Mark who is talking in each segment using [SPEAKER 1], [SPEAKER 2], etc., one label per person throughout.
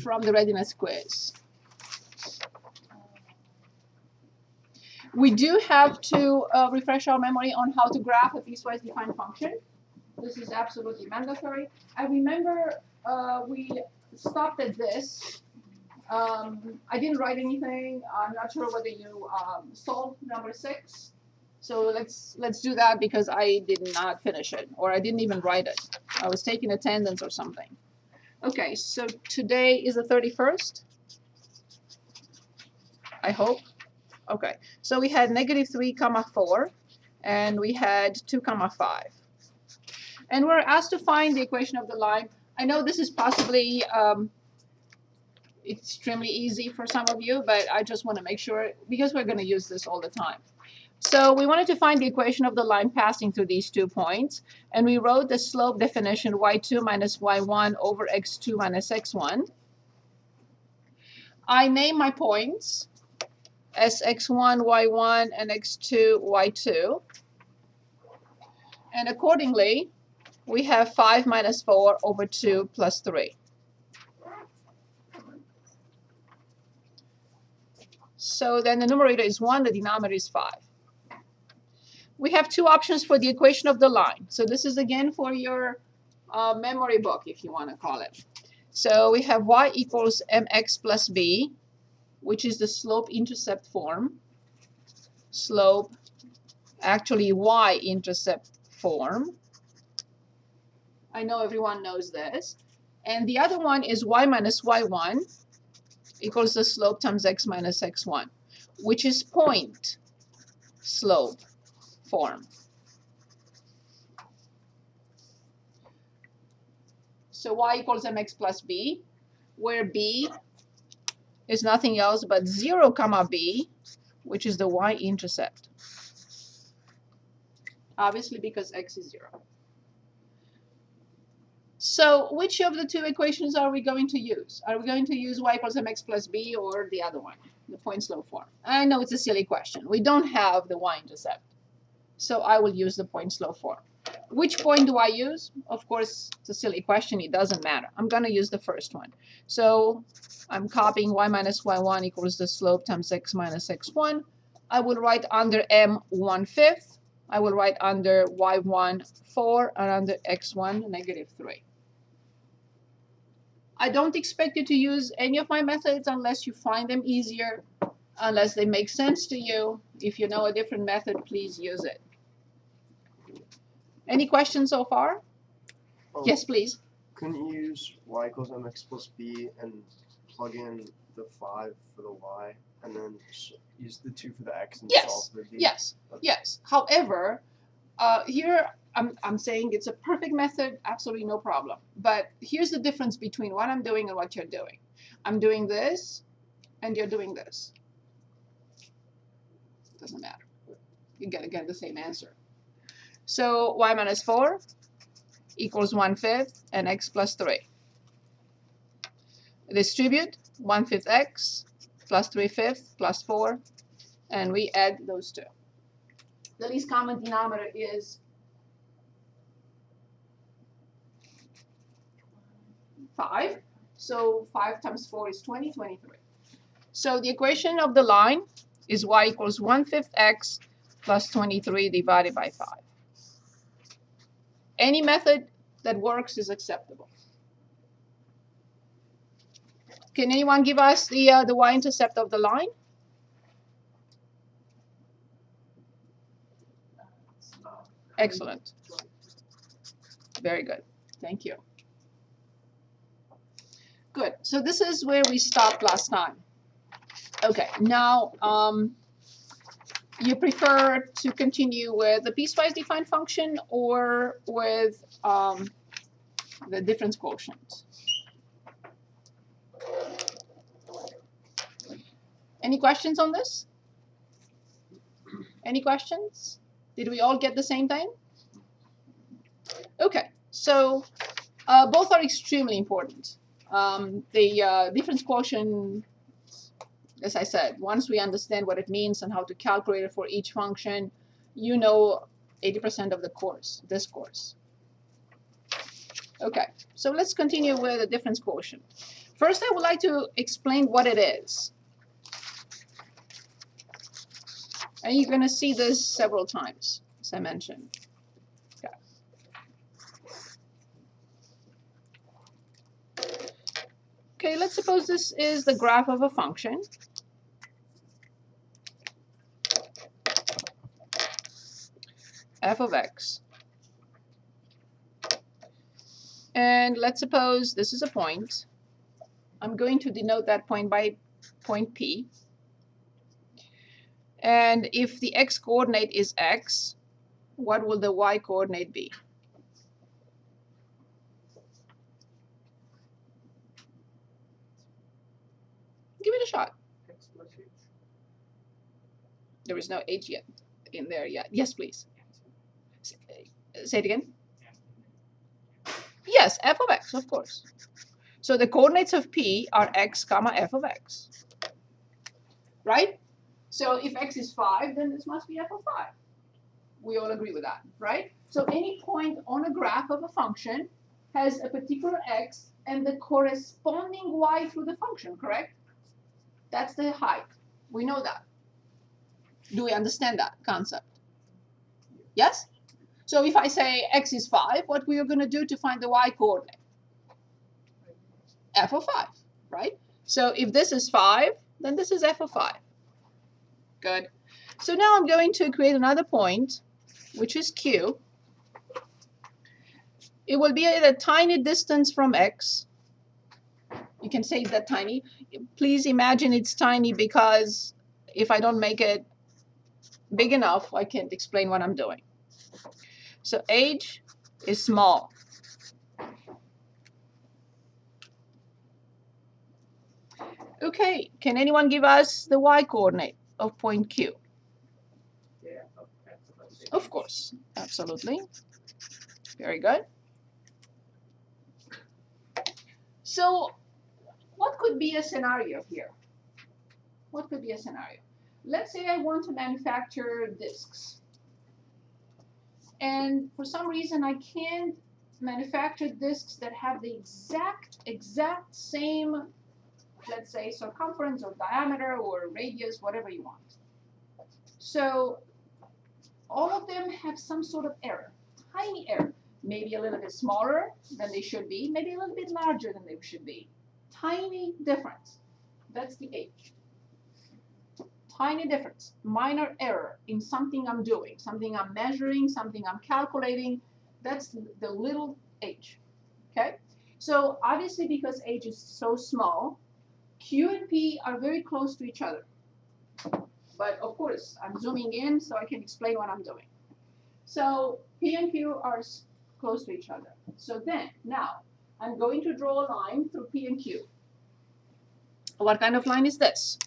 [SPEAKER 1] from the readiness quiz. We do have to refresh our memory on how to graph a piecewise defined function. This is absolutely mandatory. I remember we stopped at this. I didn't write anything. I'm not sure whether you solved number 6. So let's do that because I did not finish it, or I didn't even write it. I was taking attendance or something. Okay, so today is the 31st. I hope. Okay, so we had -3, 4, and we had 2, 5. And we're asked to find the equation of the line. I know this is possibly extremely easy for some of you, but I just want to make sure, because we're going to use this all the time. So we wanted to find the equation of the line passing through these 2 points, and we wrote the slope definition y2 minus y1 over x2 minus x1. I name my points as x1, y1, and x2, y2. And accordingly, we have 5 minus 4 over 2 plus 3. So then the numerator is 1, the denominator is 5. We have 2 options for the equation of the line. So this is again for your memory book, if you want to call it. So we have y equals mx plus b, which is the slope-intercept form. Slope, actually y-intercept form. I know everyone knows this. And the other one is y minus y1 equals the slope times x minus x1, which is point slope form. So y equals mx plus b, where b is nothing else but 0, b, which is the y-intercept. Obviously, because x is 0. So which of the 2 equations are we going to use? Are we going to use y equals mx plus b or the other one, the point slope form? I know it's a silly question. We don't have the y-intercept. So I will use the point slope form. Which point do I use? Of course, it's a silly question. It doesn't matter. I'm going to use the first one. So I'm copying y minus y1 equals the slope times x minus x1. I will write under m 1/5. I will write under y1 4 and under x1 -3. I don't expect you to use any of my methods unless you find them easier, unless they make sense to you. If you know a different method, please use it. Any questions so far? Yes, please.
[SPEAKER 2] Couldn't you use y equals mx plus b and plug in the 5 for the y, and then use the 2 for the x and solve for the b?
[SPEAKER 1] Yes, yes. However, here I'm saying it's a perfect method, absolutely no problem. But here's the difference between what I'm doing and what you're doing. I'm doing this, and you're doing this. Doesn't matter. You're going to get the same answer. So y minus 4 equals 1/5 and x plus 3. Distribute 1/5 x plus 3/5 plus 4, and we add those 2. The least common denominator is 5. So 5 times 4 is 20, 23. So the equation of the line is y equals 1/5 x plus 23 divided by 5. Any method that works is acceptable. Can anyone give us the y-intercept of the line? Excellent. Very good. Thank you. Good. So this is where we stopped last time. Okay. Now, you prefer to continue with the piecewise defined function or with the difference quotient? Any questions on this? Any questions? Did we all get the same thing? Okay, so both are extremely important. The difference quotient, as I said, once we understand what it means and how to calculate it for each function, you know 80% of the course, this course. Okay, so let's continue with the difference quotient. First, I would like to explain what it is. And you're going to see this several times, as I mentioned. Okay. Okay, let's suppose this is the graph of a function. F of x. And let's suppose this is a point. I'm going to denote that point by point P. And if the x coordinate is x, what will the y coordinate be? Give it a shot.
[SPEAKER 2] X plus h.
[SPEAKER 1] There is no h yet in there yet. Yes, please. Say it again. Yes, f of x, of course. So the coordinates of P are x comma f of x. Right? So if x is 5, then this must be f of 5. We all agree with that, right? So any point on a graph of a function has a particular x and the corresponding y through the function, correct? That's the height. We know that. Do we understand that concept? Yes? So if I say x is 5, what we are going to do to find the y coordinate? F of 5, right? So if this is 5, then this is f of 5. Good. So now I'm going to create another point, which is Q. It will be at a tiny distance from x. You can say it's that tiny. Please imagine it's tiny because if I don't make it big enough, I can't explain what I'm doing. So h is small. Okay, can anyone give us the y coordinate of point Q?
[SPEAKER 2] Yeah.
[SPEAKER 1] Of course, absolutely. Very good. So what could be a scenario here? What could be a scenario? Let's say I want to manufacture discs. And for some reason, I can't manufacture discs that have the exact same, let's say, circumference or diameter or radius, whatever you want. So all of them have some sort of error, tiny error. Maybe a little bit smaller than they should be, maybe a little bit larger than they should be. Tiny difference. That's the h. Tiny difference, minor error in something I'm doing, something I'm measuring, something I'm calculating. That's the little h. Okay? So obviously because h is so small, Q and P are very close to each other. But of course, I'm zooming in so I can explain what I'm doing. So P and Q are close to each other. So then, now, I'm going to draw a line through P and Q. What kind of line is this?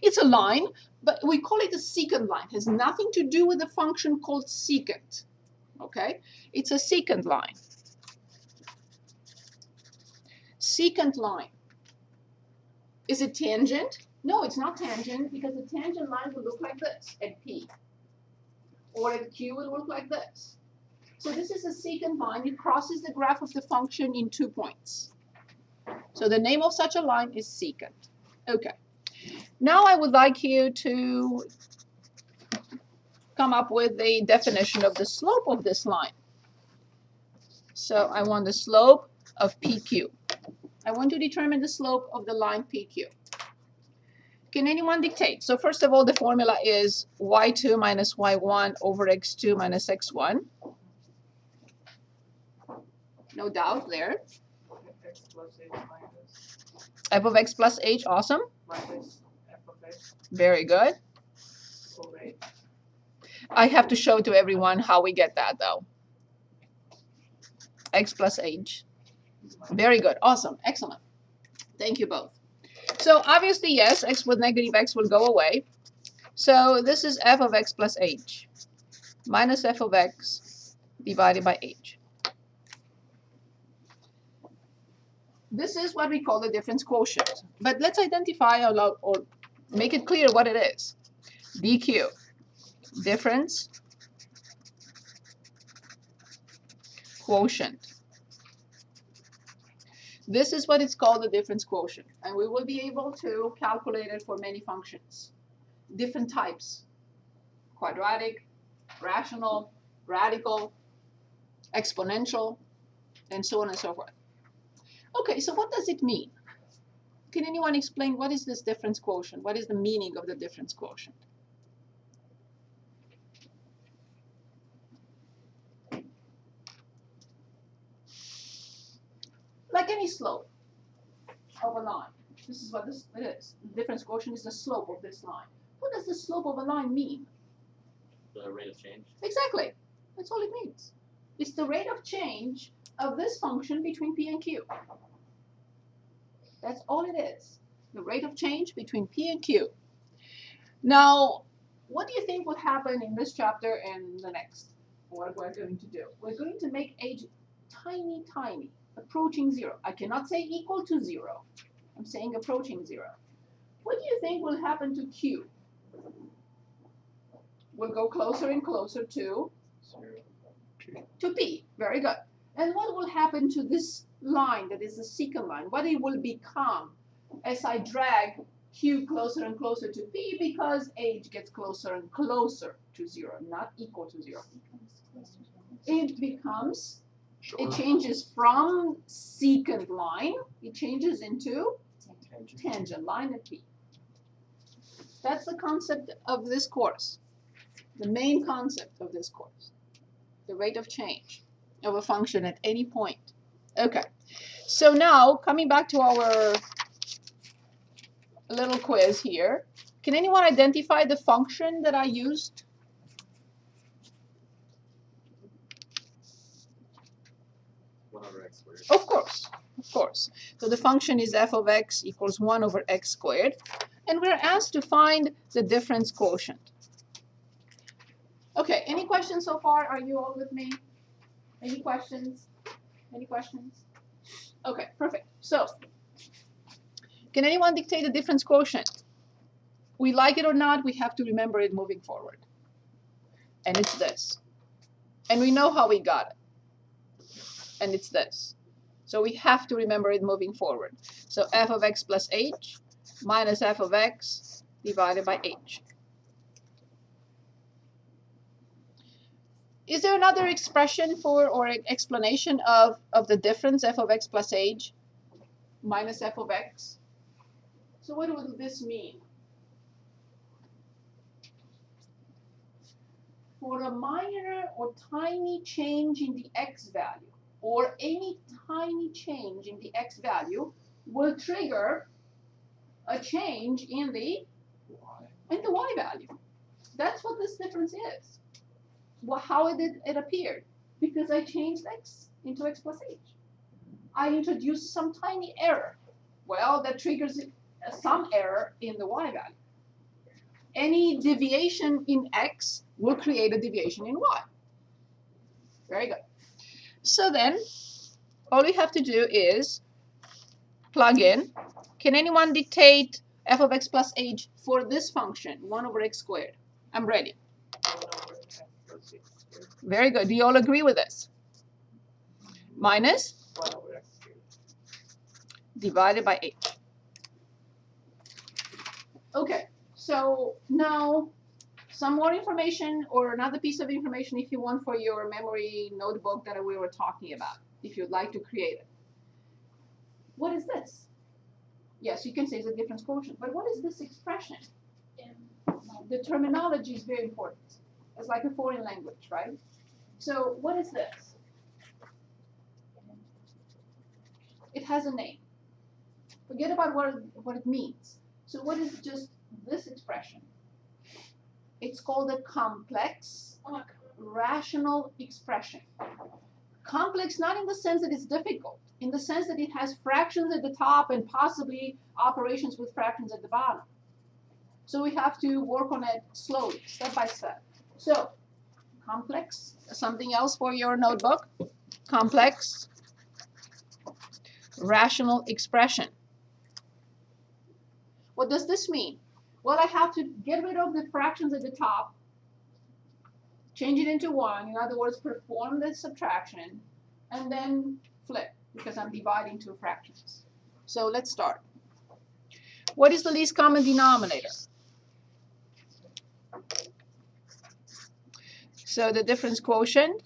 [SPEAKER 1] It's a line, but we call it a secant line. It has nothing to do with the function called secant. Okay? It's a secant line. Secant line. Is it tangent? No, it's not tangent because the tangent line will look like this at P. Or at Q, it will look like this. So this is a secant line. It crosses the graph of the function in 2 points. So the name of such a line is secant. Okay. Now I would like you to come up with a definition of the slope of this line. So I want the slope of PQ. I want to determine the slope of the line PQ. Can anyone dictate? So first of all, the formula is y2 minus y1 over x2 minus x1. No doubt there.
[SPEAKER 2] X plus h minus
[SPEAKER 1] F of x plus h, awesome.
[SPEAKER 2] minus f of x
[SPEAKER 1] Very good.
[SPEAKER 2] over h.
[SPEAKER 1] I have to show to everyone how we get that though. X plus h. Very good. Awesome. Excellent. Thank you both. So obviously, yes, x with negative x will go away. So this is f of x plus h minus f of x divided by h. This is what we call the difference quotient. But let's identify or make it clear what it is. dq, difference quotient. This is what it's called, the difference quotient. And we will be able to calculate it for many functions. Different types. Quadratic, rational, radical, exponential, and so on and so forth. Okay, so what does it mean? Can anyone explain what is this difference quotient? What is the meaning of the difference quotient? Like any slope of a line. This is what this is. The difference quotient is the slope of this line. What does the slope of a line mean?
[SPEAKER 3] The rate of change.
[SPEAKER 1] Exactly. That's all it means. It's the rate of change of this function between P and Q. That's all it is. The rate of change between P and Q. Now, what do you think would happen in this chapter and the next? What we're going to do? We're going to make H tiny, tiny, approaching zero. I cannot say equal to zero. I'm saying approaching zero. What do you think will happen to Q? We'll go closer and closer to P. Very good. And what will happen to this line that is the secant line? What it will become as I drag Q closer and closer to P, because H gets closer and closer to zero, not equal to zero. It becomes, it changes from secant line, it changes into tangent line at P. That's the concept of this course. The main concept of this course. The rate of change of a function at any point. Okay, so now coming back to our little quiz here, can anyone identify the function that I used?
[SPEAKER 3] X squared.
[SPEAKER 1] Of course, of course. So the function is f of x equals 1 over x squared, and we're asked to find the difference quotient. Okay, any questions so far? Are you all with me? Any questions? Any questions? Okay, perfect. So, can anyone dictate the difference quotient? We like it or not, we have to remember it moving forward. And it's this. And we know how we got it. And it's this. So we have to remember it moving forward. So f of x plus h minus f of x divided by h. Is there another expression for or an explanation of the difference f of x plus h minus f of x? So what would this mean? For a minor or tiny change in the x value, or any tiny change in the x value, will trigger a change in the y value. That's what this difference is. Well, how did it appear? Because I changed x into x plus h. I introduced some tiny error. Well, that triggers some error in the y value. Any deviation in x will create a deviation in y. Very good. So then, all we have to do is plug in. Can anyone dictate f of x plus h for this function, 1 over x squared? I'm ready. Very good. Do you all agree with this? Minus divided by h. Okay, so now some more information or another piece of information if you want for your memory notebook that we were talking about, if you'd like to create it. What is this? Yes, you can say it's a difference quotient, but what is this expression? The terminology is very important. It's like a foreign language, right? So what is this? It has a name. Forget about what it means. So what is just this expression? It's called a complex rational expression. Complex not in the sense that it's difficult, in the sense that it has fractions at the top and possibly operations with fractions at the bottom. So we have to work on it slowly, step by step. So complex, something else for your notebook. Complex rational expression. What does this mean? Well, I have to get rid of the fractions at the top, change it into 1, in other words, perform the subtraction, and then flip because I'm dividing two fractions. So let's start. What is the least common denominator? So the difference quotient,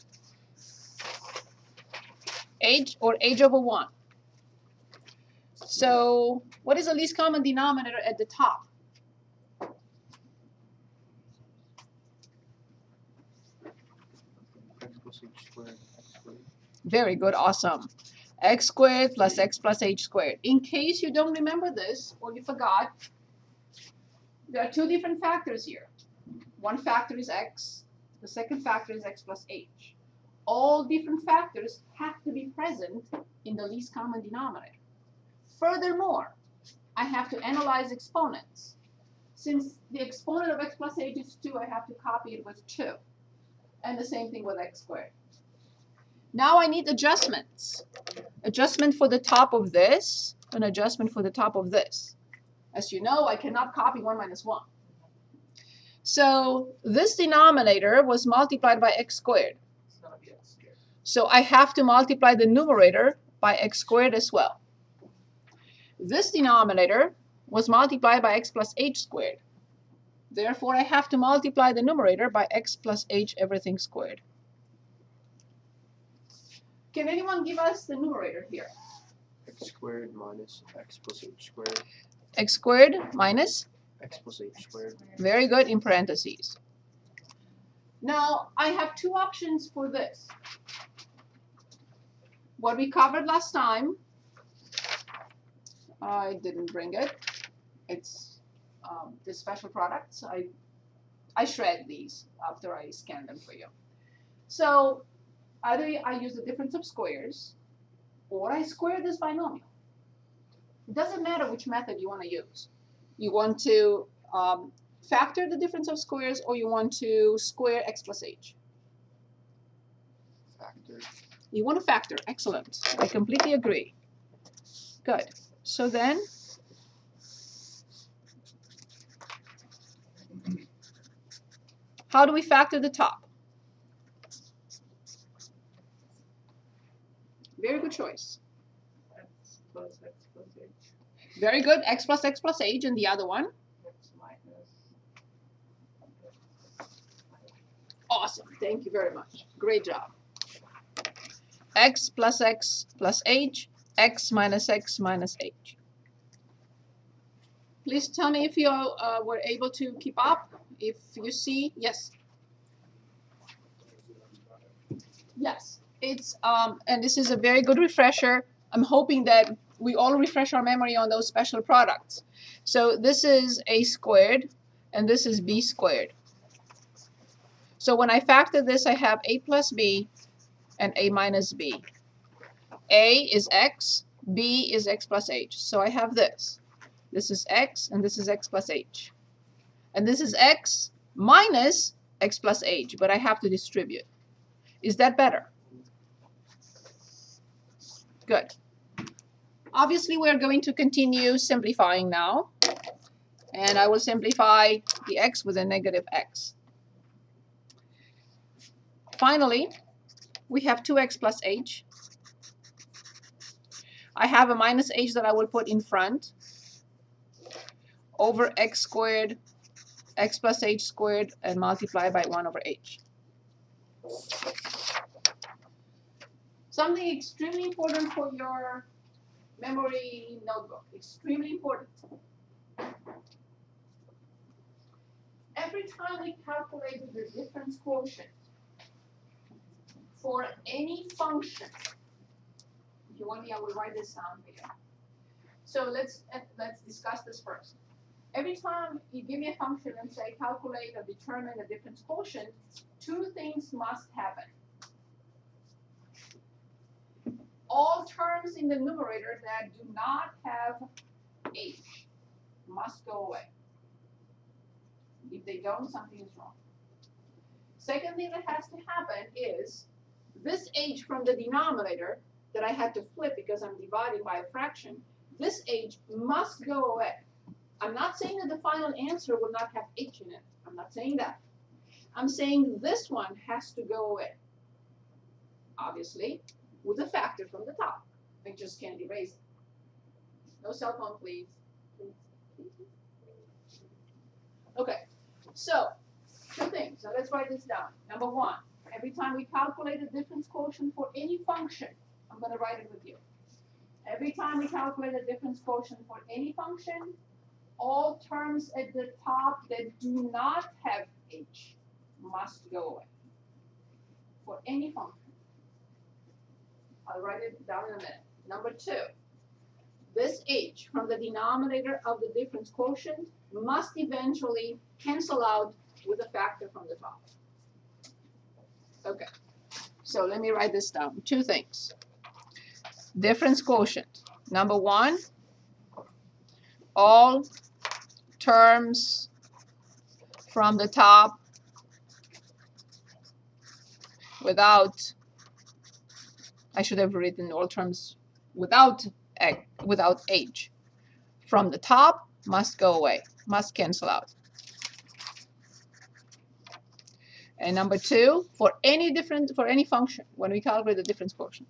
[SPEAKER 1] h or h over 1. So what is the least common denominator at the top?
[SPEAKER 2] X plus h squared, x squared.
[SPEAKER 1] Very good, awesome. X squared plus x plus h squared. In case you don't remember this or you forgot, there are two different factors here. One factor is x, the second factor is x plus h. All different factors have to be present in the least common denominator. Furthermore, I have to analyze exponents. Since the exponent of x plus h is 2, I have to copy it with 2. And the same thing with x squared. Now I need adjustments. Adjustment for the top of this, an adjustment for the top of this. As you know, I cannot copy 1 minus 1. So this denominator was multiplied by x squared. So I have to multiply the numerator by x squared as well. This denominator was multiplied by x plus h squared. Therefore, I have to multiply the numerator by x plus h everything squared. Can anyone give us the numerator here?
[SPEAKER 2] X squared minus x plus h squared.
[SPEAKER 1] X squared minus?
[SPEAKER 2] X plus h squared.
[SPEAKER 1] Very good, in parentheses. Now, I have two options for this. What we covered last time, I didn't bring it. It's the special products. I shred these after I scan them for you. So either I use the difference of squares or I square this binomial. It doesn't matter which method you want to use. You want to factor the difference of squares or you want to square x plus h.
[SPEAKER 2] Factor.
[SPEAKER 1] You want to factor. Excellent. I completely agree. Good. So then, how do we factor the top? Very good choice.
[SPEAKER 4] X plus h.
[SPEAKER 1] Very good. X plus h, and the other one?
[SPEAKER 4] X minus.
[SPEAKER 1] Awesome. Thank you very much. Great job. X plus h, x minus h. Please tell me if you were able to keep up. If you see, yes. Yes. It's and this is a very good refresher. I'm hoping that we all refresh our memory on those special products. So this is a squared and this is b squared. So when I factor this, I have a plus b and a minus b. A is x, b is x plus h. So I have this. This is x and this is x plus h. And this is x minus x plus h, but I have to distribute. Is that better? Good. Obviously, we're going to continue simplifying now. And I will simplify the x with a negative x. Finally, we have 2x plus h. I have a minus h that I will put in front over x squared, x plus h squared, and multiply by 1 over h. Something extremely important for your memory notebook. Extremely important. Every time we calculate the difference quotient for any function, if you want me, I will write this down for you. So let's discuss this first. Every time you give me a function and say calculate or determine the difference quotient, two things must happen. All terms in the numerator that do not have h must go away. If they don't, something is wrong. Second thing that has to happen is this h from the denominator that I had to flip because I'm dividing by a fraction, this h must go away. I'm not saying that the final answer will not have h in it. I'm not saying that. I'm saying this one has to go away. Obviously, with a factor from the top. I just can't erase it. No cell phone, please. Okay, so two things. So let's write this down. Number one, every time we calculate a difference quotient for any function, I'm going to write it with you. Every time we calculate a difference quotient for any function, all terms at the top that do not have h must go away. For any function. I'll write it down in a minute. Number two, this h from the denominator of the difference quotient must eventually cancel out with a factor from the top. Okay, so let me write this down. Two things. Difference quotient. Number one, all terms from the top without, I should have written all terms without h from the top must go away, must cancel out. And number two, for any function, when we calculate the difference quotient,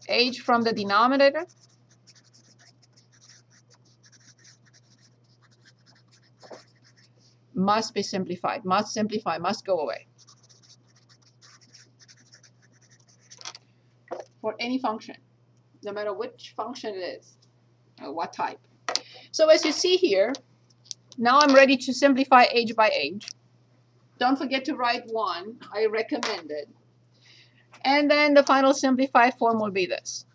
[SPEAKER 1] h from the denominator must be simplified, must go away. For any function, no matter which function it is, or what type. So as you see here, now I'm ready to simplify h by h. Don't forget to write 1. I recommend it. And then the final simplified form will be this.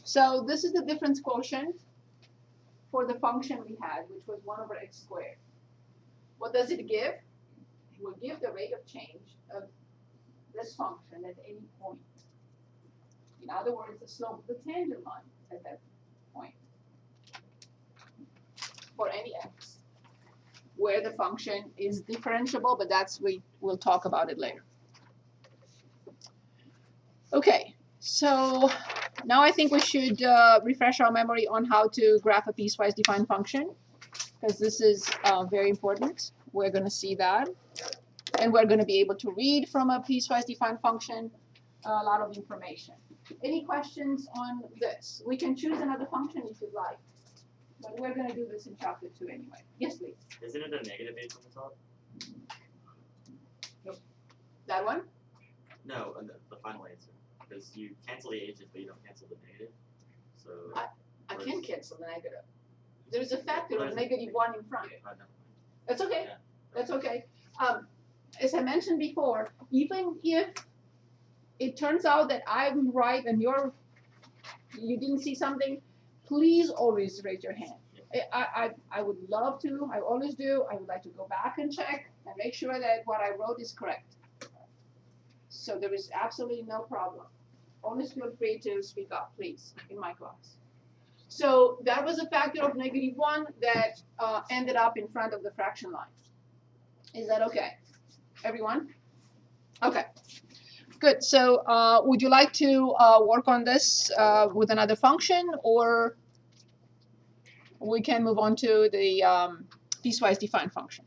[SPEAKER 1] So this is the difference quotient for the function we had, which was 1 over x squared. What does it give? It will give the rate of change of this function at any point. In other words, the slope of the tangent line at that point for any x, where the function is differentiable, but we'll talk about it later. Okay, so now I think we should refresh our memory on how to graph a piecewise defined function, because this is very important. We're going to see that. And we're going to be able to read from a piecewise defined function a lot of information. Any questions on this? We can choose another function if you'd like. But we're going to do this in chapter 2 anyway. Yes, please.
[SPEAKER 3] Isn't it a negative h on the top?
[SPEAKER 1] Nope. That one?
[SPEAKER 3] No, the final answer. Because you cancel the h's, but you don't cancel the negative. So
[SPEAKER 1] I can cancel the negative. There's a factor of negative 1 in front.
[SPEAKER 3] no.
[SPEAKER 1] That's okay.
[SPEAKER 3] Yeah.
[SPEAKER 1] That's okay. As I mentioned before, even if it turns out that I'm right and you didn't see something, please always raise your hand. I would love to. I always do. I would like to go back and check and make sure that what I wrote is correct. So there is absolutely no problem. Always feel free to speak up, please, in my class. So that was a factor of negative 1 that ended up in front of the fraction line. Is that okay? Everyone? Okay. Good. So would you like to work on this with another function, or we can move on to the piecewise defined function?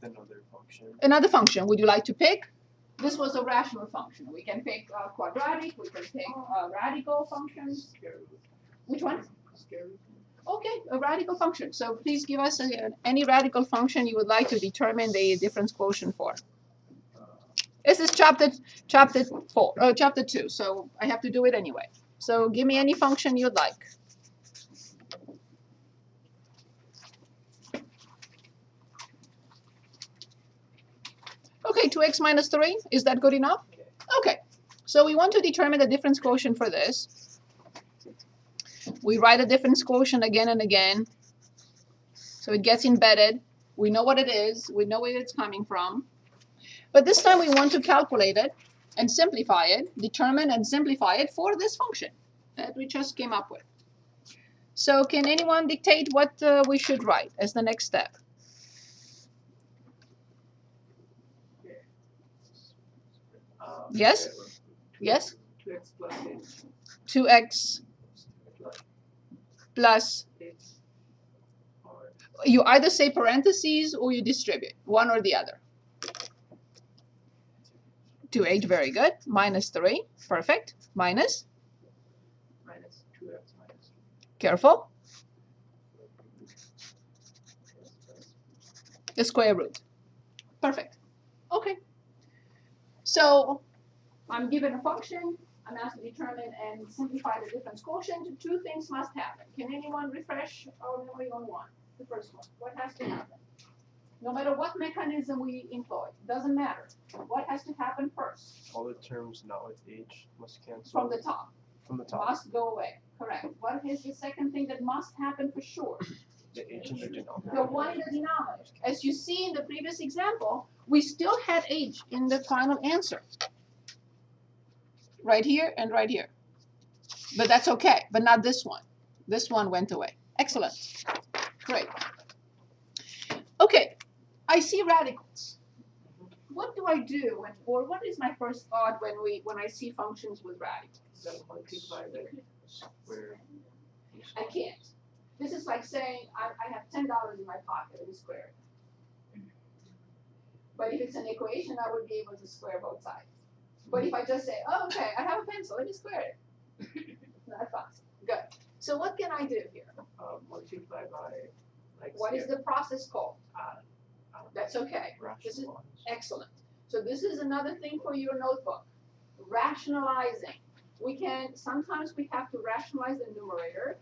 [SPEAKER 2] Another function.
[SPEAKER 1] Another function. Would you like to pick? This was a rational function. We can pick quadratic. We can pick radical functions. Which one? Okay, a radical function. So please give us any radical function you would like to determine the difference quotient for. This is chapter 2. So I have to do it anyway. So give me any function you'd like. Okay, 2x minus 3. Is that good enough? Okay. So we want to determine the difference quotient for this. We write a difference quotient again and again. So it gets embedded. We know what it is. We know where it's coming from. But this time we want to calculate it and simplify it, determine and simplify it for this function that we just came up with. So can anyone dictate what we should write as the next step? Yes? Yes?
[SPEAKER 4] 2x plus h
[SPEAKER 1] 2x plus You either say parentheses or you distribute, one or the other. 2h, very good. Minus 3, perfect. Minus,
[SPEAKER 4] minus 2x minus
[SPEAKER 1] careful. The square root. Perfect. Okay. So I'm given a function. I'm asked to determine and simplify the difference quotient. Two things must happen. Can anyone refresh our memory on one? The first one. What has to happen? No matter what mechanism we employ, doesn't matter. What has to happen first?
[SPEAKER 2] All the terms not with h must cancel.
[SPEAKER 1] From the top.
[SPEAKER 2] From the top.
[SPEAKER 1] Must go away. Correct. What is the second thing that must happen for sure?
[SPEAKER 2] The h in the denominator.
[SPEAKER 1] The one in the denominator. As you see in the previous example, we still had h in the final answer. Right here and right here. But that's okay, but not this one. This one went away. Excellent. Great. Okay, I see radicals. What do I do when, or what is my first thought when I see functions with radicals?
[SPEAKER 4] that multiply the
[SPEAKER 2] Square.
[SPEAKER 1] I can't. This is like saying I have $10 in my pocket and square it. But if it's an equation, I would be able to square both sides. But if I just say, oh, okay, I have a pencil, let me square it. It's not possible. Good. So what can I do here?
[SPEAKER 4] multiply by like
[SPEAKER 1] What is the process called?
[SPEAKER 4] uh,
[SPEAKER 1] That's okay. This is
[SPEAKER 2] Rationalize.
[SPEAKER 1] excellent. So this is another thing for your notebook. Rationalizing. Sometimes we have to rationalize the numerator.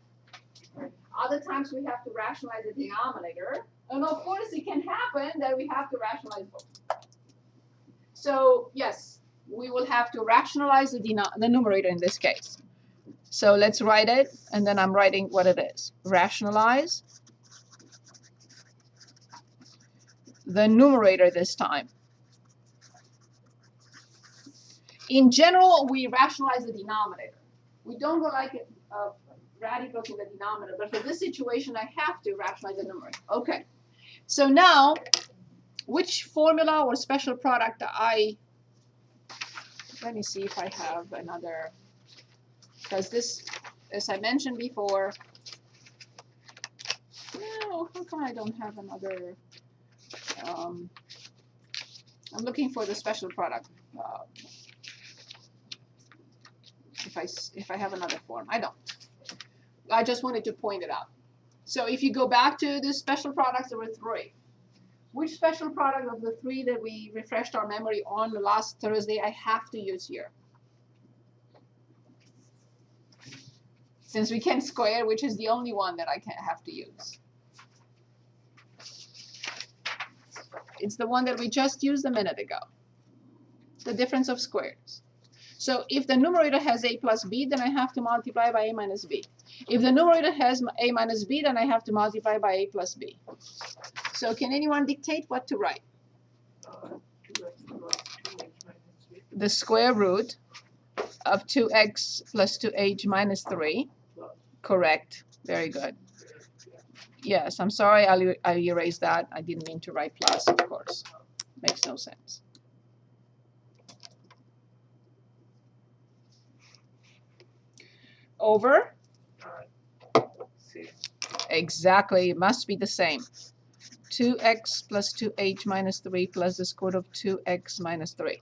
[SPEAKER 1] Other times we have to rationalize the denominator. And of course it can happen that we have to rationalize both. So yes, we will have to rationalize the numerator in this case. So let's write it, and then I'm writing what it is. Rationalize the numerator this time. In general, we rationalize the denominator. We don't go like radicals in the denominator, but for this situation, I have to rationalize the numerator. Okay. So now, which formula or special product let me see if I have another, because this, as I mentioned before, no, how come I don't have another, I'm looking for the special product. If I have another form, I don't. I just wanted to point it out. So if you go back to the special products, there were 3. Which special product of the 3 that we refreshed our memory on last Thursday I have to use here? Since we can square, which is the only one that I can have to use? It's the one that we just used a minute ago. The difference of squares. So if the numerator has a plus b, then I have to multiply by a minus b. If the numerator has a minus b, then I have to multiply by a plus b. So can anyone dictate what to write?
[SPEAKER 4] 2x plus 2h minus 3
[SPEAKER 1] The square root of 2x plus 2h minus 3.
[SPEAKER 4] plus
[SPEAKER 1] Correct. Very good. Yes, I'm sorry, I erased that. I didn't mean to write plus, of course. Makes no sense. Over?
[SPEAKER 4] 6
[SPEAKER 1] Exactly, it must be the same. 2x plus 2h minus 3 plus the square root of 2x minus 3.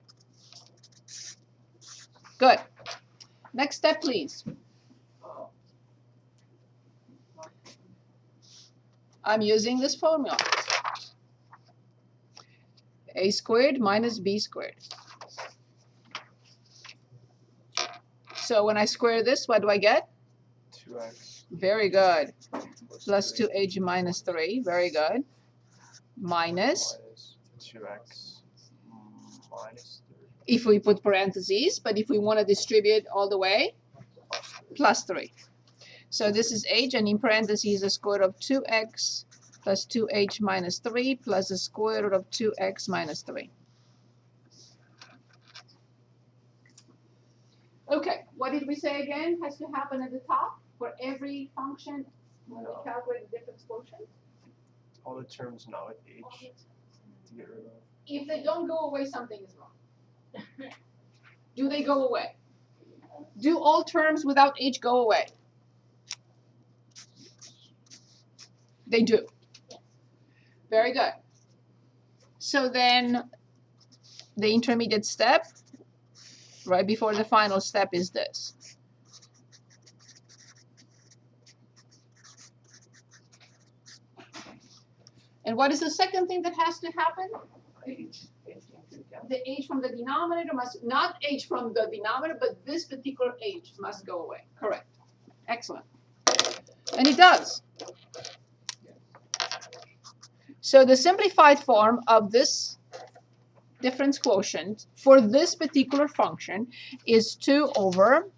[SPEAKER 1] Good. Next step, please. I'm using this formula. A squared minus b squared. So when I square this, what do I get?
[SPEAKER 2] 2x
[SPEAKER 1] Very good. Plus
[SPEAKER 2] 3
[SPEAKER 1] 2h minus 3. Very good. Minus,
[SPEAKER 2] minus 2x minus 3
[SPEAKER 1] if we put parentheses, but if we want to distribute all the way,
[SPEAKER 2] plus 3.
[SPEAKER 1] plus 3. So this is h, and in parentheses, the square root of 2x plus 2h minus 3 plus the square root of 2x minus 3. Okay, what did we say again has to happen at the top for every function when we calculate the difference quotient?
[SPEAKER 2] All the terms not with h to get rid of.
[SPEAKER 1] If they don't go away, something is wrong. Do they go away? Do all terms without h go away? They do. Very good. So then the intermediate step, right before the final step, is this. And what is the second thing that has to happen?
[SPEAKER 4] H into account.
[SPEAKER 1] The h from the denominator must, not h from the denominator, but this particular h must go away. Correct. Excellent. And it does. So the simplified form of this difference quotient for this particular function is 2 over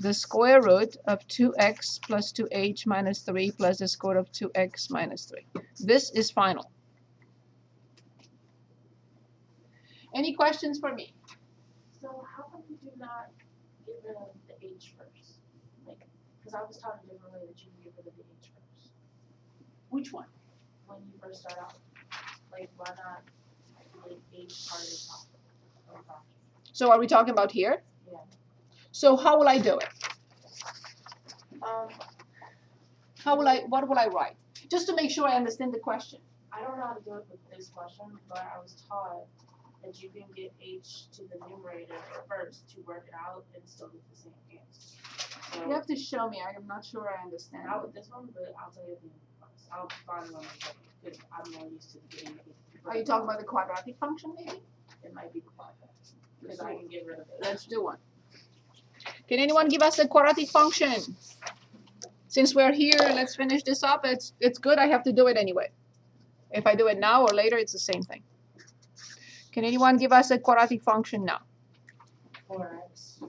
[SPEAKER 1] the square root of 2x plus 2h minus 3 plus the square root of 2x minus 3. This is final. Any questions for me?
[SPEAKER 5] So how come you do not get rid of the H first? Like, because I was taught a different way that you can get rid of the H first.
[SPEAKER 1] Which one?
[SPEAKER 5] When you first start out, like why not make H part of the top of the function?
[SPEAKER 1] So are we talking about here?
[SPEAKER 5] Yeah.
[SPEAKER 1] So how will I do it? What will I write? Just to make sure I understand the question.
[SPEAKER 5] I don't know how to do it with this question, but I was taught that you can get H to the numerator first to work it out and still get the same answer. So
[SPEAKER 1] You have to show me. I am not sure I understand.
[SPEAKER 5] not with this one, but I'll tell you at the end. I'll find one because I'm more used to getting it.
[SPEAKER 1] Are you talking about the quadratic function maybe?
[SPEAKER 5] It might be quadratic because I can get rid of it.
[SPEAKER 1] Let's do one. Can anyone give us a quadratic function? Since we're here, let's finish this up. It's good. I have to do it anyway. If I do it now or later, it's the same thing. Can anyone give us a quadratic function now?
[SPEAKER 5] 4x. I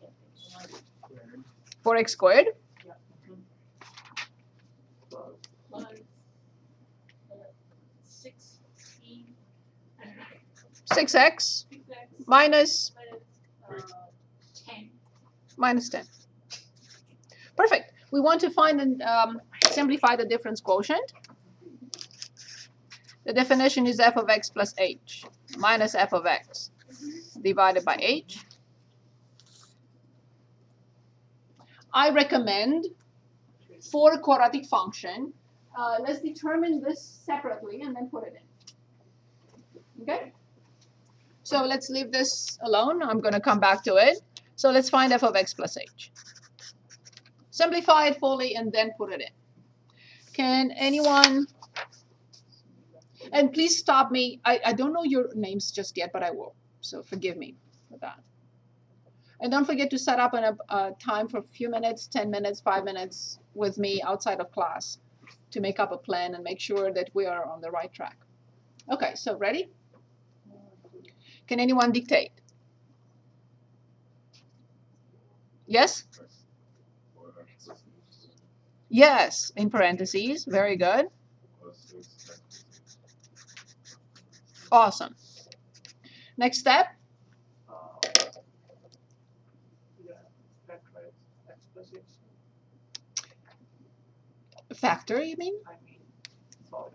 [SPEAKER 5] can't think of one.
[SPEAKER 1] 4x squared
[SPEAKER 5] Plus 16
[SPEAKER 1] 6x
[SPEAKER 5] 6x
[SPEAKER 1] minus
[SPEAKER 5] 10.
[SPEAKER 1] minus 10. Perfect. We want to find and simplify the difference quotient. The definition is f of x plus h minus f of x divided by h. I recommend for a quadratic function, let's determine this separately and then put it in. Okay? So let's leave this alone. I'm going to come back to it. So let's find f of x plus h. Simplify it fully and then put it in. Can anyone, and please stop me. I don't know your names just yet, but I will. So forgive me for that. And don't forget to set up a time for a few minutes, 10 minutes, 5 minutes with me outside of class to make up a plan and make sure that we are on the right track. Okay, so ready? Can anyone dictate? Yes? Yes, in parentheses. Very good. Awesome. Next step.
[SPEAKER 4] Factorize x plus h.
[SPEAKER 1] Factor, you mean?
[SPEAKER 4] I mean, solve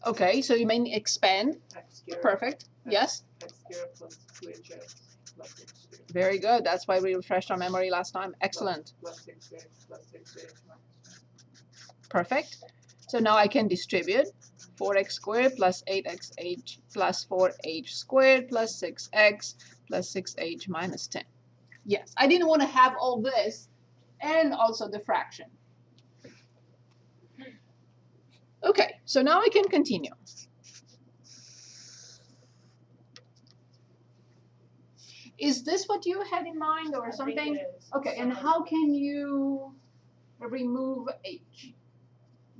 [SPEAKER 1] Okay, so you mean expand.
[SPEAKER 4] x squared.
[SPEAKER 1] Perfect. Yes.
[SPEAKER 4] X squared plus 2hx plus h squared.
[SPEAKER 1] Very good. That's why we refreshed our memory last time. Excellent.
[SPEAKER 4] Plus 6x plus 6h minus 1.
[SPEAKER 1] Perfect. So now I can distribute 4x squared plus 8xh plus 4h squared plus 6x plus 6h minus 10. Yes, I didn't want to have all this and also the fraction. Okay, so now I can continue. Is this what you had in mind or
[SPEAKER 5] I think
[SPEAKER 1] something?
[SPEAKER 5] it is.
[SPEAKER 1] Okay, and how can you remove h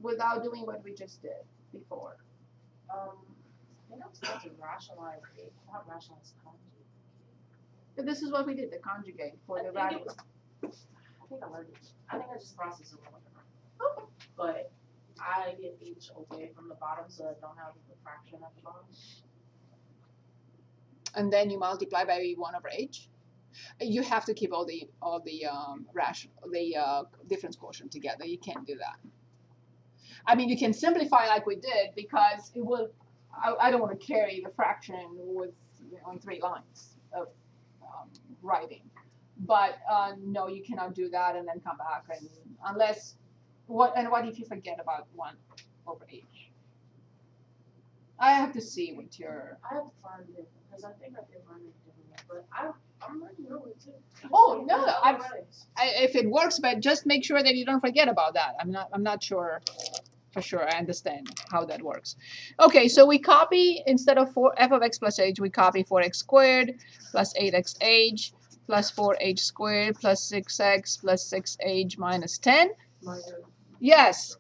[SPEAKER 1] without doing what we just did before?
[SPEAKER 5] I think I'm supposed to rationalize it, not rationalize conjugate.
[SPEAKER 1] But this is what we did, the conjugate for the
[SPEAKER 5] I
[SPEAKER 1] radical.
[SPEAKER 5] think I learned it. I think I just processed it wrong.
[SPEAKER 1] Okay.
[SPEAKER 5] But I get h away from the bottom so I don't have the fraction at the bottom.
[SPEAKER 1] And then you multiply by 1 over h. You have to keep all the difference quotient together. You can't do that. I mean, you can simplify like we did because it will. I don't want to carry the fraction with on 3 lines of writing. But no, you cannot do that and then come back and unless what if you forget about 1 over h? I have to see what your.
[SPEAKER 5] I have to find it because I think I did run it differently, but I'm ready to know it too.
[SPEAKER 1] Oh, no,
[SPEAKER 5] I'm
[SPEAKER 1] If it works, but just make sure that you don't forget about that. I'm not sure for sure. I understand how that works. Okay, so we copy instead of f of x plus h, we copy 4x squared plus 8xh plus 4h squared plus 6x plus 6h minus 10.
[SPEAKER 4] Minus
[SPEAKER 1] Yes,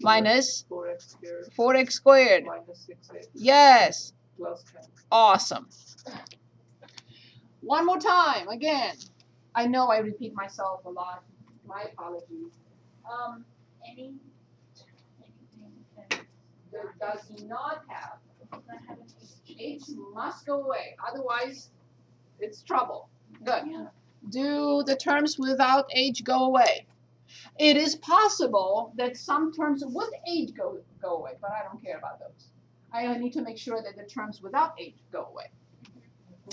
[SPEAKER 1] minus
[SPEAKER 4] 4x squared
[SPEAKER 1] 4x squared.
[SPEAKER 4] minus 6x
[SPEAKER 1] Yes,
[SPEAKER 4] plus 10.
[SPEAKER 1] awesome. One more time, again. I know I repeat myself a lot. My apologies.
[SPEAKER 5] anything
[SPEAKER 1] That does not have
[SPEAKER 5] that have an
[SPEAKER 1] H must go away. Otherwise, it's trouble. Good.
[SPEAKER 5] Yeah.
[SPEAKER 1] Do the terms without H go away? It is possible that some terms with H go away, but I don't care about those. I need to make sure that the terms without H go away.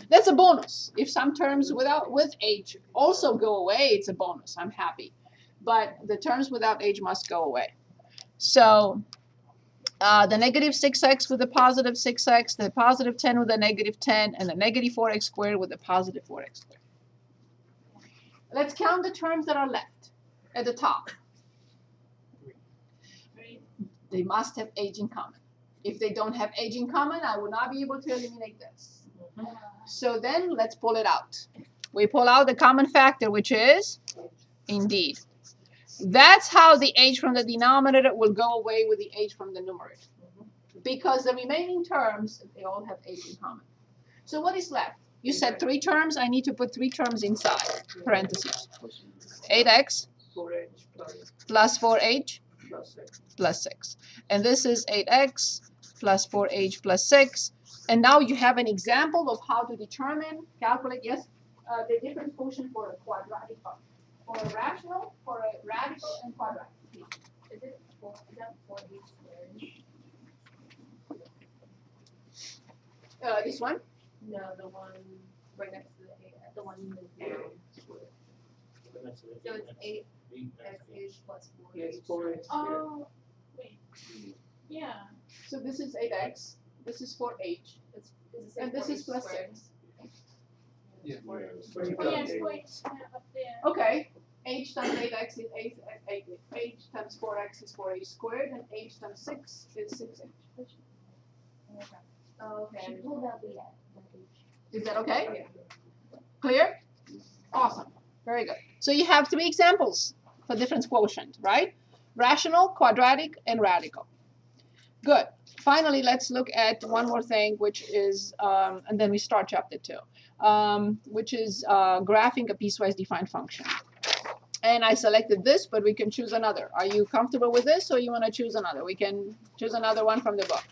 [SPEAKER 1] That's a bonus. If some terms with H also go away, it's a bonus. I'm happy. But the terms without H must go away. So the negative 6x with the positive 6x, the positive 10 with the negative 10, and the negative 4x squared with the positive 4x squared. Let's count the terms that are left at the top. They must have H in common. If they don't have H in common, I will not be able to eliminate this. So then let's pull it out. We pull out the common factor, which is indeed. That's how the H from the denominator will go away with the H from the numerator. Because the remaining terms, they all have H in common. So what is left? You said 3 terms. I need to put 3 terms inside parentheses. 8x
[SPEAKER 4] 4h
[SPEAKER 1] plus 4h
[SPEAKER 4] plus 6.
[SPEAKER 1] plus 6. And this is 8x plus 4h plus 6. And now you have an example of how to calculate, yes, the different quotient for a quadratic function. For a rational, for a radical, and quadratic.
[SPEAKER 5] Is that 4h squared?
[SPEAKER 1] This one?
[SPEAKER 5] No, the one right next to the one you moved down. So it's 8x plus 4h.
[SPEAKER 4] Yes, 4h squared.
[SPEAKER 5] Oh, wait. Yeah.
[SPEAKER 1] So this is 8x, this is 4h, and this is plus 6.
[SPEAKER 4] Yeah.
[SPEAKER 5] Oh, yeah, it's going up there.
[SPEAKER 1] Okay, h times 8x is 8, h times 4x is 4h squared, and h times 6 is 6h.
[SPEAKER 5] Oh, okay.
[SPEAKER 6] She pulled out the
[SPEAKER 1] Is that okay? Clear? Awesome. Very good. So you have 3 examples for different quotient, right? Rational, quadratic, and radical. Good. Finally, let's look at one more thing, which is, and then we start chapter 2, which is graphing a piecewise defined function. And I selected this, but we can choose another. Are you comfortable with this, or you want to choose another? We can choose another one from the book.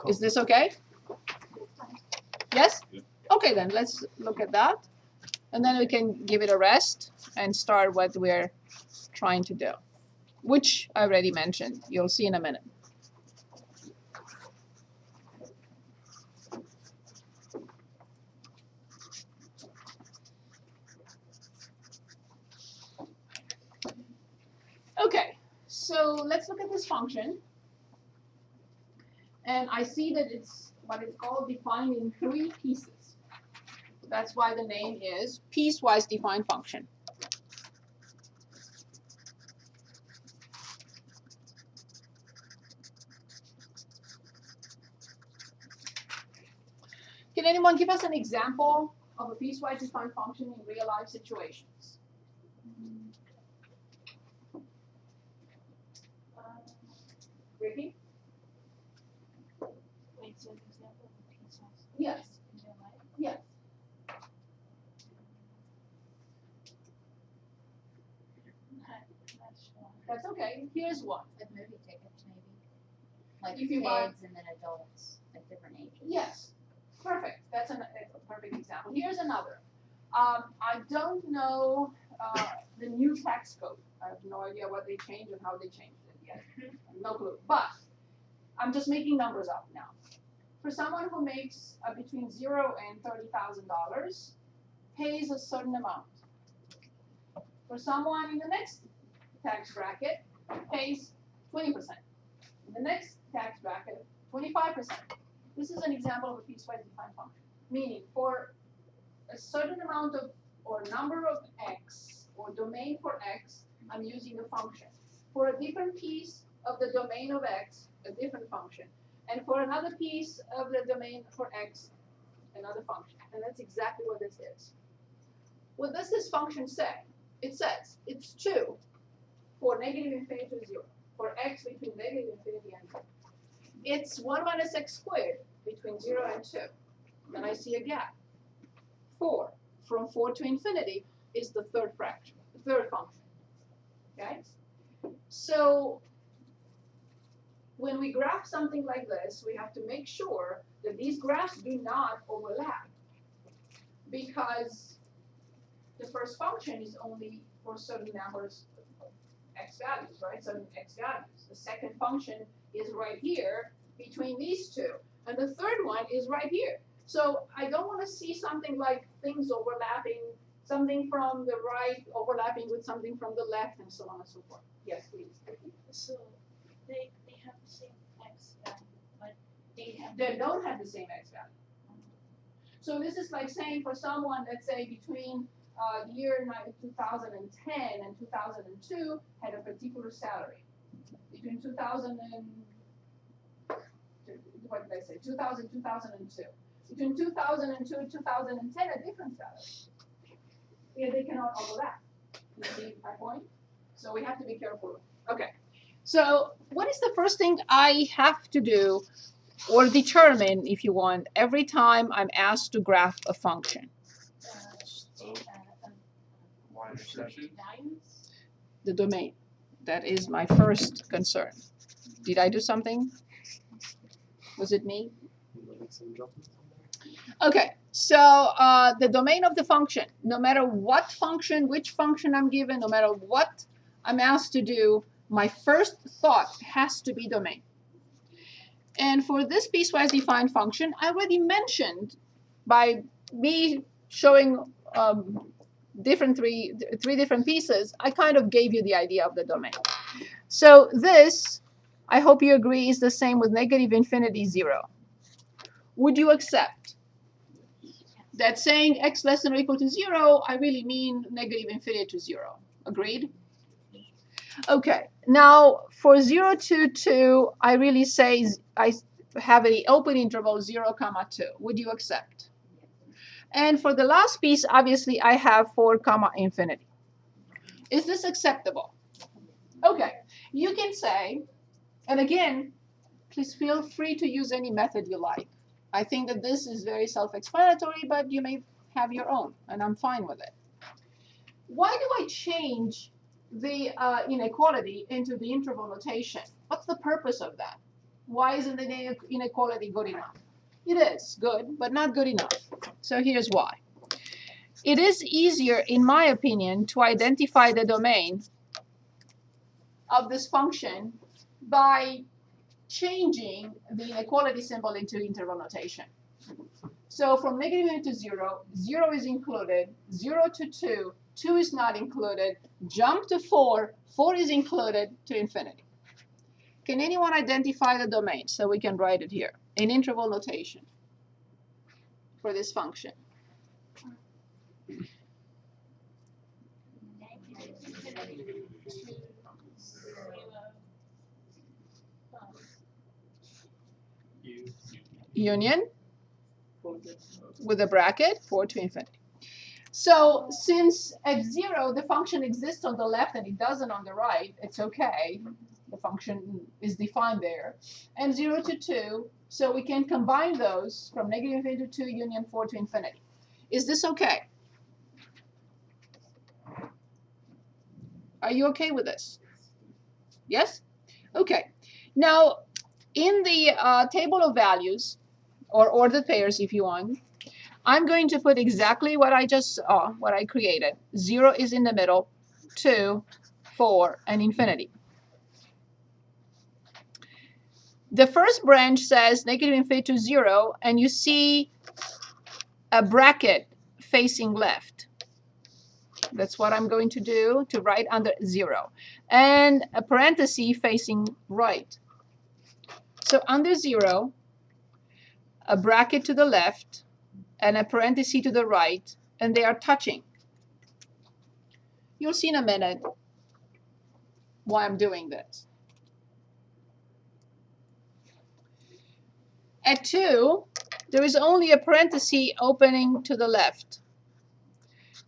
[SPEAKER 1] Is this okay? Yes? Okay, then let's look at that. And then we can give it a rest and start what we're trying to do, which I already mentioned. You'll see in a minute. Okay, so let's look at this function. And I see that it's what is called defined in 3 pieces. That's why the name is piecewise defined function. Can anyone give us an example of a piecewise defined function in real life situations? Ricky?
[SPEAKER 5] Wait, so an example of piecewise
[SPEAKER 1] Yes.
[SPEAKER 5] in real life?
[SPEAKER 1] Yes.
[SPEAKER 5] Not sure.
[SPEAKER 1] That's okay. Here's one.
[SPEAKER 6] With movie tickets, maybe. Like
[SPEAKER 1] If you buy-
[SPEAKER 6] kids and then adults at different ages.
[SPEAKER 1] Yes. Perfect. That's a perfect example. Here's another. I don't know the new tax code. I have no idea what they changed and how they changed it yet. No clue. But I'm just making numbers up now. For someone who makes between $0 and $30,000, pays a certain amount. For someone in the next tax bracket, pays 20%. In the next tax bracket, 25%. This is an example of a piecewise defined function. Meaning, for a certain amount of, or number of x, or domain for x, I'm using a function. For a different piece of the domain of x, a different function. And for another piece of the domain for x, another function. And that's exactly what this is. What does this function say? It says it's 2 for negative infinity to 0, for x between negative infinity and 0. It's 1 minus x squared between 0 and 2. Then I see a gap. 4 from 4 to infinity is the third fraction, the third function. Okay? So when we graph something like this, we have to make sure that these graphs do not overlap, because the first function is only for certain numbers of x values, right? Certain x values. The second function is right here between these two, and the third one is right here. So I don't want to see something like things overlapping, something from the right overlapping with something from the left, and so on and so forth. Yes, please.
[SPEAKER 5] So they have the same x value, but
[SPEAKER 1] They don't have the same x value. So this is like saying for someone, let's say between the year 2010 and 2002 had a particular salary. Between 2000 and, what did I say, 2000, 2002. Between 2002 and 2010, a different salary. Yeah, they cannot overlap. You see my point? So we have to be careful. Okay. So what is the first thing I have to do or determine, if you want, every time I'm asked to graph a function?
[SPEAKER 2] Y-intersection.
[SPEAKER 5] values.
[SPEAKER 1] The domain. That is my first concern. Did I do something? Was it me? Okay, so the domain of the function, no matter what function, which function I'm given, no matter what I'm asked to do, my first thought has to be domain. And for this piecewise defined function, I already mentioned by me showing three different pieces, I kind of gave you the idea of the domain. So this, I hope you agree, is the same with negative infinity 0. Would you accept that saying x less than or equal to 0, I really mean negative infinity to 0? Agreed? Okay, now for 0 to 2, I really say I have the open interval 0, 2. Would you accept? And for the last piece, obviously, I have 4, infinity. Is this acceptable? Okay, you can say, and again, please feel free to use any method you like. I think that this is very self-explanatory, but you may have your own, and I'm fine with it. Why do I change the inequality into the interval notation? What's the purpose of that? Why isn't the inequality good enough? It is good, but not good enough. So here's why. It is easier, in my opinion, to identify the domain of this function by changing the inequality symbol into interval notation. So from negative to 0, 0 is included, 0 to 2, 2 is not included, jump to 4, 4 is included, to infinity. Can anyone identify the domain so we can write it here in interval notation for this function? Union with a bracket, 4 to infinity. So since at 0 the function exists on the left and it doesn't on the right, it's okay. The function is defined there. And 0 to 2, so we can combine those from negative infinity to 2 union 4 to infinity. Is this okay? Are you okay with this? Yes? Okay. Now, in the table of values, or ordered pairs if you want, I'm going to put exactly what I just saw, what I created. 0 is in the middle, 2, 4, and infinity. The first branch says negative infinity to 0, and you see a bracket facing left. That's what I'm going to do to write under 0. And a parenthesis facing right. So under 0, a bracket to the left, and a parenthesis to the right, and they are touching. You'll see in a minute why I'm doing this. At 2, there is only a parenthesis opening to the left.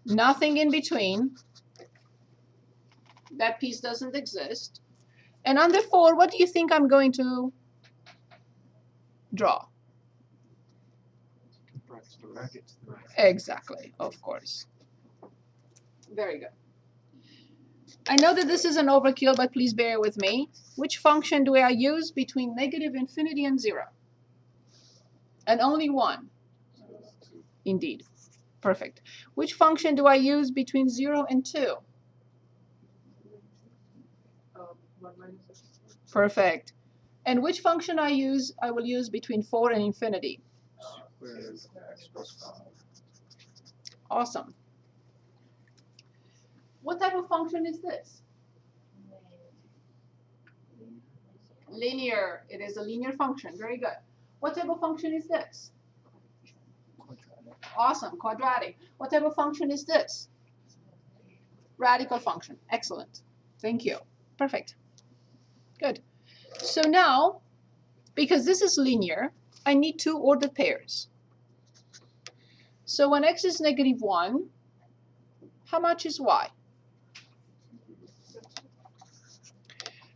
[SPEAKER 1] Nothing in between. That piece doesn't exist. And under 4, what do you think I'm going to draw?
[SPEAKER 2] Bracket.
[SPEAKER 1] Exactly, of course. Very good. I know that this is an overkill, but please bear with me. Which function do I use between negative infinity and 0? And only one. Indeed. Perfect. Which function do I use between 0 and 2?
[SPEAKER 4] 1 minus x.
[SPEAKER 1] Perfect. And which function I will use between 4 and infinity?
[SPEAKER 2] Square x plus 5.
[SPEAKER 1] Awesome. What type of function is this? Linear. It is a linear function. Very good. What type of function is this?
[SPEAKER 2] Quadratic.
[SPEAKER 1] Awesome. Quadratic. What type of function is this? Radical function. Excellent. Thank you. Perfect. Good. So now, because this is linear, I need 2 ordered pairs. So when x is negative 1, how much is y?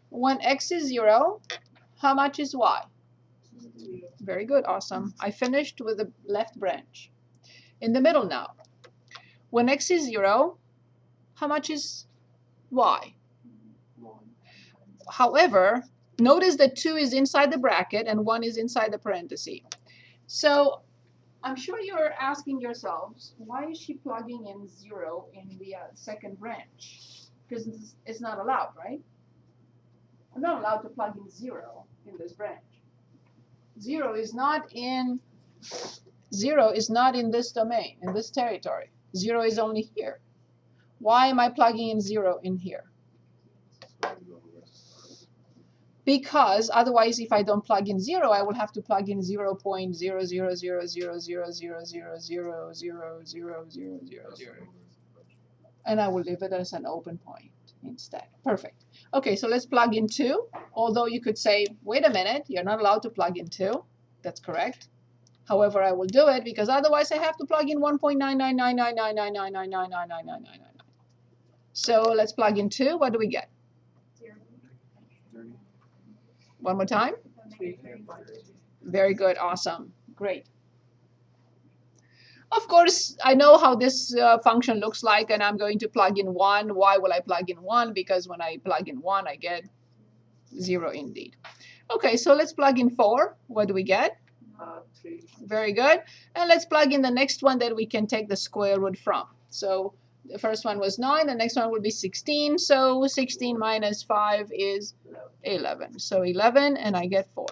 [SPEAKER 1] When x is 0, how much is y? Very good, awesome. I finished with the left branch. In the middle now. When x is 0, how much is y?
[SPEAKER 2] 1.
[SPEAKER 1] However, notice that 2 is inside the bracket and 1 is inside the parenthesis. So I'm sure you're asking yourselves, why is she plugging in 0 in the second branch? Because it's not allowed, right? I'm not allowed to plug in 0 in this branch. 0 is not in this domain, in this territory. 0 is only here. Why am I plugging in 0 in here? Because otherwise, if I don't plug in 0, I will have to plug in 0.000000000000000, and I will leave it as an open point instead. Perfect. Okay, so let's plug in 2. Although you could say, wait a minute, you're not allowed to plug in 2. That's correct. However, I will do it because otherwise I have to plug in 1.999999999999999. So let's plug in 2. What do we get?
[SPEAKER 2] 30.
[SPEAKER 1] One more time. Very good. Awesome. Great. Of course, I know how this function looks like, and I'm going to plug in 1. Why will I plug in 1? Because when I plug in 1, I get 0 indeed. Okay, so let's plug in 4. What do we get?
[SPEAKER 4] 3.
[SPEAKER 1] Very good. And let's plug in the next one that we can take the square root from. So the first one was 9. The next one will be 16. So 16 minus 5 is 11. So 11, and I get 4.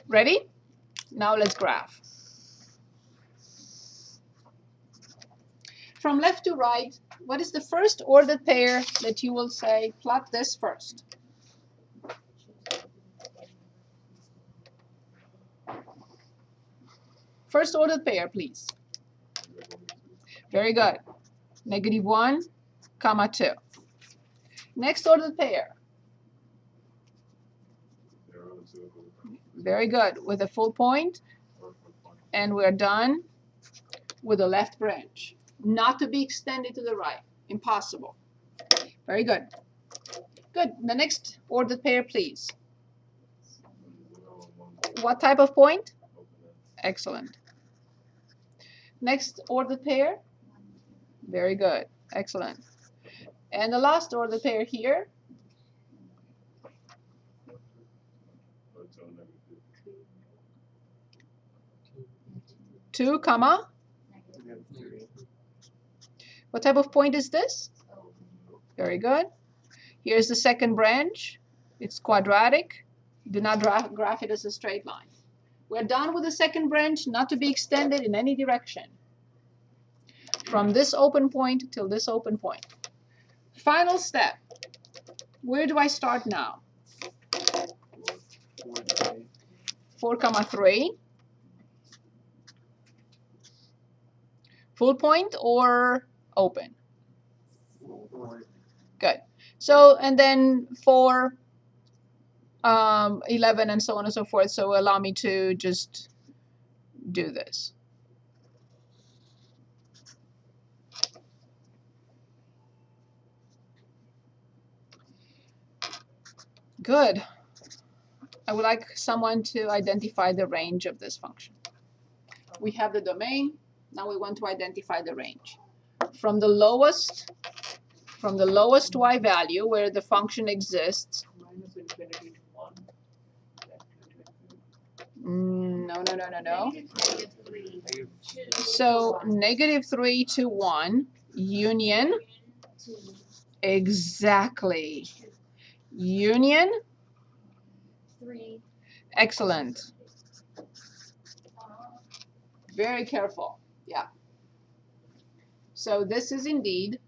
[SPEAKER 1] Ready? Now let's graph. From left to right, what is the first ordered pair that you will say, plot this first? First ordered pair, please. Very good. Negative 1, comma 2. Next ordered pair. Very good. With a full point. And we're done with the left branch. Not to be extended to the right. Impossible. Very good. Good. The next ordered pair, please. What type of point? Excellent. Next ordered pair. Very good. Excellent. And the last ordered pair here. 2, comma.
[SPEAKER 2] Negative 3.
[SPEAKER 1] What type of point is this? Very good. Here's the second branch. It's quadratic. Do not graph it as a straight line. We're done with the second branch, not to be extended in any direction. From this open point till this open point. Final step. Where do I start now?
[SPEAKER 2] 4, 3.
[SPEAKER 1] 4 comma 3. Full point or open? Good. So, and then 4, 11, and so on and so forth. So allow me to just do this. Good. I would like someone to identify the range of this function. We have the domain. Now we want to identify the range. From the lowest y value where the function exists.
[SPEAKER 4] Minus infinity to 1.
[SPEAKER 1] No.
[SPEAKER 5] Negative 3.
[SPEAKER 1] So -3 to 1 union. Exactly. Union.
[SPEAKER 6] 3.
[SPEAKER 1] Excellent. Very careful. Yeah. So this is indeed